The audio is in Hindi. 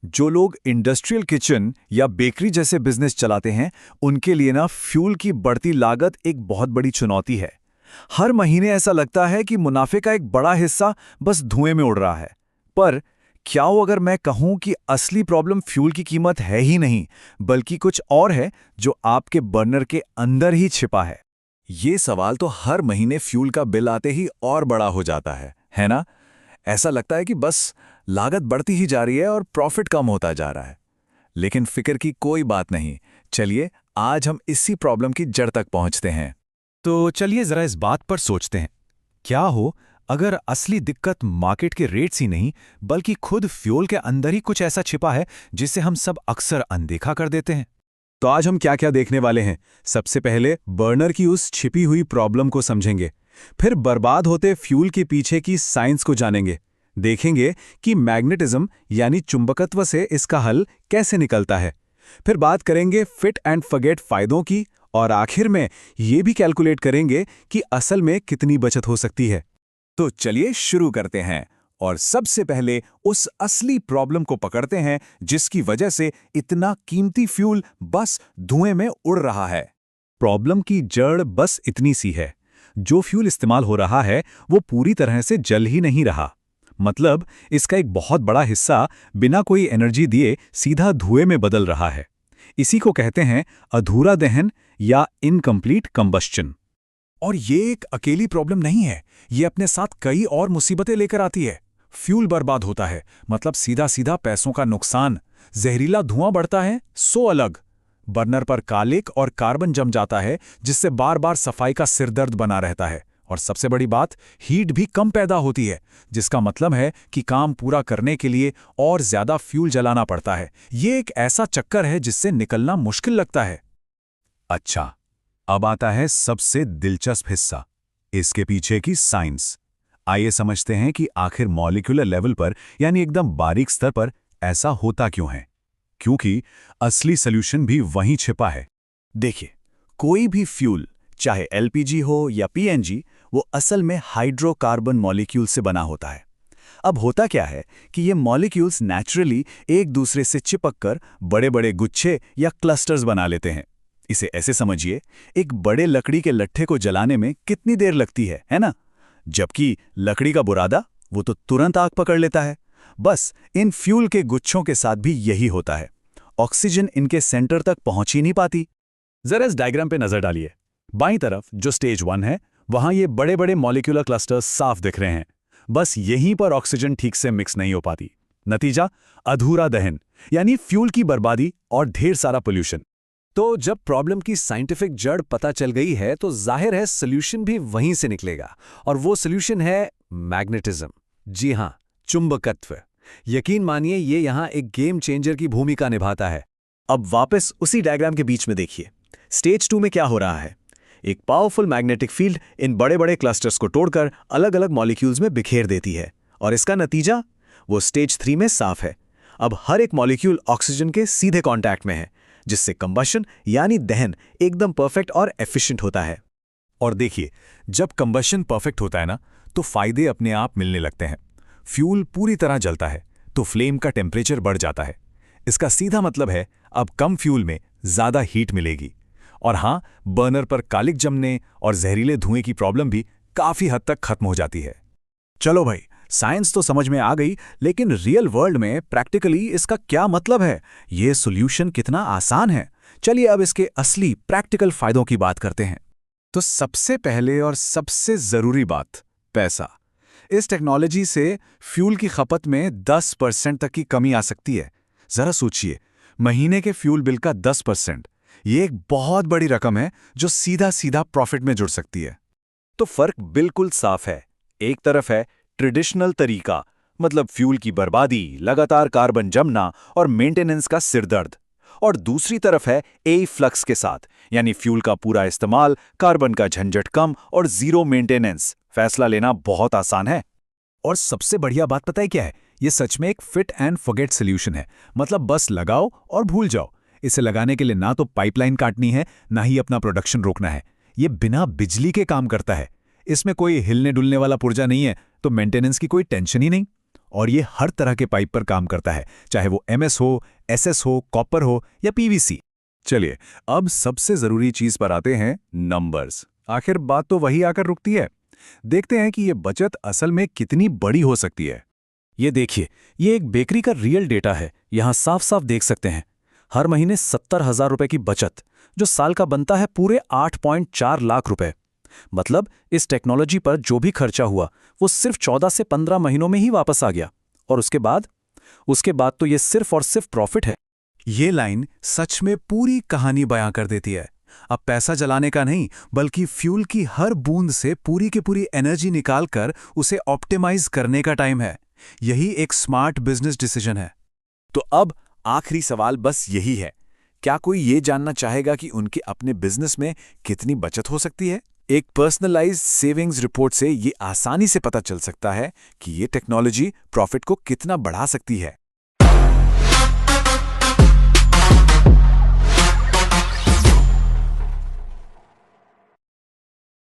जो लोग इंडस्ट्रियल किचन या बेकरी जैसे बिजनेस चलाते हैं, उनके लिए ना फ्यूल की बढ़ती लागत एक बहुत बड़ी चुनौती है। हर महीने ऐसा लगता है कि मुनाफे का एक बड़ा हिस्सा बस धुएं में उड़ रहा है। पर क्या हो अगर मैं कहूं कि असली प्रॉब्लम फ्यूल की कीमत है ही नहीं, बल्कि कुछ और है जो आपके बर्नर के अंदर ही छिपा है? ये सवाल तो हर महीने फ्यूल का बिल आते ही और बड़ा हो जाता है ना? ऐसा लगता है कि बस लागत बढ़ती ही जा रही है और प्रॉफिट कम होता जा रहा है। लेकिन फिक्र की कोई बात नहीं। चलिए आज हम इसी प्रॉब्लम की जड़ तक पहुंचते हैं। तो चलिए जरा इस बात पर सोचते हैं। क्या हो अगर असली दिक्कत मार्केट के रेट्स ही नहीं, बल्कि खुद फ्यूल के अंदर ही कुछ ऐसा छिपा है जिसे हम सब अक्सर अनदेखा कर देते हैं। तो आज हम क्या क्या देखने वाले हैं। सबसे पहले बर्नर की उस छिपी हुई प्रॉब्लम को समझेंगे। फिर बर्बाद होते फ्यूल के पीछे की साइंस को जानेंगे। देखेंगे कि मैग्नेटिज्म यानी चुंबकत्व से इसका हल कैसे निकलता है। फिर बात करेंगे फिट एंड फॉरगेट फायदों की, और आखिर में ये भी कैलकुलेट करेंगे कि असल में कितनी बचत हो सकती है। तो चलिए शुरू करते हैं और सबसे पहले उस असली प्रॉब्लम को पकड़ते हैं जिसकी वजह से इतना कीमती फ्यूल बस धुएं में उड़ रहा है। प्रॉब्लम की जड़ बस इतनी सी है, जो फ्यूल इस्तेमाल हो रहा है वो पूरी तरह से जल ही नहीं रहा। मतलब इसका एक बहुत बड़ा हिस्सा बिना कोई एनर्जी दिए सीधा धुएं में बदल रहा है। इसी को कहते हैं अधूरा दहन या इनकम्प्लीट कंबस्चन। और ये एक अकेली प्रॉब्लम नहीं है, ये अपने साथ कई और मुसीबतें लेकर आती है। फ्यूल बर्बाद होता है मतलब सीधा सीधा पैसों का नुकसान। जहरीला धुआं बढ़ता है सो अलग। बर्नर पर कालिक और कार्बन जम जाता है जिससे बार बार सफाई का सिरदर्द बना रहता है। और सबसे बड़ी बात, हीट भी कम पैदा होती है, जिसका मतलब है कि काम पूरा करने के लिए और ज्यादा फ्यूल जलाना पड़ता है। ये एक ऐसा चक्कर है जिससे निकलना मुश्किल लगता है। अच्छा, अब आता है सबसे दिलचस्प हिस्सा, इसके पीछे की साइंस। आइए समझते हैं कि आखिर मॉलिक्यूलर लेवल पर यानी एकदम बारीक स्तर पर ऐसा होता क्यों है। क्योंकि असली सॉल्यूशन भी वहीं छिपा है। देखिए, कोई भी फ्यूल, चाहे एलपीजी हो या पीएनजी, वो असल में हाइड्रोकार्बन मॉलिक्यूल से बना होता है। अब होता क्या है कि ये मॉलिक्यूल्स नेचुरली एक दूसरे से चिपककर बड़े बड़े गुच्छे या क्लस्टर्स बना लेते हैं। इसे ऐसे समझिए, एक बड़े लकड़ी के लट्ठे को जलाने में कितनी देर लगती है ना? जबकि लकड़ी का बुरादा वो तो तुरंत आग पकड़ लेता है। बस इन फ्यूल के गुच्छों के साथ भी यही होता है। ऑक्सीजन इनके सेंटर तक पहुंच ही नहीं पाती। जरा इस डायग्राम पे नजर डालिए। बाईं तरफ जो स्टेज 1 है, वहां ये बड़े बड़े मॉलिक्यूलर क्लस्टर्स साफ दिख रहे हैं। बस यहीं पर ऑक्सीजन ठीक से मिक्स नहीं हो पाती। नतीजा, अधूरा दहन यानी फ्यूल की बर्बादी और ढेर सारा पोल्यूशन। तो जब प्रॉब्लम की साइंटिफिक जड़ पता चल गई है तो जाहिर है सॉल्यूशन भी वहीं से निकलेगा। और वो सॉल्यूशन है मैग्नेटिज्म। जी हां, चुंबकत्व। यकीन मानिए ये यहां एक गेम चेंजर की भूमिका निभाता है। अब वापस उसी डायग्राम के बीच में देखिए। स्टेज 2 में क्या हो रहा है? एक पावरफुल मैग्नेटिक फील्ड इन बड़े बड़े क्लस्टर्स को तोड़कर अलग अलग मॉलिक्यूल्स में बिखेर देती है। और इसका नतीजा, वो स्टेज 3 में साफ है। अब हर एक मॉलिक्यूल ऑक्सीजन के सीधे कांटेक्ट में है, जिससे कंबशन यानी दहन एकदम परफेक्ट और एफिशिएंट होता है। और देखिए, जब कंबशन परफेक्ट होता है ना, तो फायदे अपने आप मिलने लगते हैं। फ्यूल पूरी तरह जलता है तो फ्लेम का टेम्परेचर बढ़ जाता है। इसका सीधा मतलब है अब कम फ्यूल में ज्यादा हीट मिलेगी। और हां, बर्नर पर कालिक जमने और जहरीले धुएं की प्रॉब्लम भी काफी हद तक खत्म हो जाती है। चलो भाई, साइंस तो समझ में आ गई, लेकिन रियल वर्ल्ड में प्रैक्टिकली इसका क्या मतलब है? ये सॉल्यूशन कितना आसान है? चलिए अब इसके असली प्रैक्टिकल फायदों की बात करते हैं। तो सबसे पहले और सबसे जरूरी बात, पैसा। इस टेक्नोलॉजी से फ्यूल की खपत में 10% तक की कमी आ सकती है। जरा सोचिए, महीने के फ्यूल बिल का 10%। ये एक बहुत बड़ी रकम है जो सीधा सीधा प्रॉफिट में जुड़ सकती है। तो फर्क बिल्कुल साफ है। एक तरफ है ट्रेडिशनल तरीका, मतलब फ्यूल की बर्बादी, लगातार कार्बन जमना और मेंटेनेंस का सिरदर्द। और दूसरी तरफ है ए फ्लक्स के साथ, यानी फ्यूल का पूरा इस्तेमाल, कार्बन का झंझट कम और जीरो मेंटेनेंस। फैसला लेना बहुत आसान है। और सबसे बढ़िया बात पता है क्या है? ये सच में एक फिट एंड फॉरगेट सॉल्यूशन है। मतलब बस लगाओ और भूल जाओ। इसे लगाने के लिए ना तो पाइपलाइन काटनी है, ना ही अपना प्रोडक्शन रोकना है। ये बिना बिजली के काम करता है। इसमें कोई हिलने डुलने वाला पुर्जा नहीं है, तो मेंटेनेंस की कोई टेंशन ही नहीं। और ये हर तरह के पाइप पर काम करता है, चाहे वो MS हो, SS हो, कॉपर हो या PVC। चलिए, अब सबसे ज़रूरी चीज़ पर आते हैं, नंबर्स। आखिर बात तो वही आकर रुकती है। देखते हैं कि ये बचत असल में कितनी बड़ी हो सकती है। ये देखिए, ये एक बेकरी का रियल डेटा है। यहाँ साफ साफ देख सकते हैं, हर महीने 70,000 रुपए की बचत, जो साल का बनता है पूरे 8.4 लाख रुपए। मतलब इस टेक्नोलॉजी पर जो भी खर्चा हुआ वो सिर्फ 14 से 15 महीनों में ही वापस आ गया। और उसके बाद तो ये सिर्फ और सिर्फ प्रॉफिट है। ये लाइन सच में पूरी कहानी बयां कर देती है। अब पैसा जलाने का नहीं, बल्कि फ्यूल की हर बूंद से पूरी की पूरी एनर्जी निकालकर उसे ऑप्टिमाइज करने का टाइम है। यही एक स्मार्ट बिजनेस डिसीजन है। तो अब आखिरी सवाल बस यही है, क्या कोई ये जानना चाहेगा कि उनके अपने बिजनेस में कितनी बचत हो सकती है? एक पर्सनलाइज्ड सेविंग्स रिपोर्ट से ये आसानी से पता चल सकता है कि ये टेक्नोलॉजी प्रॉफिट को कितना बढ़ा सकती है।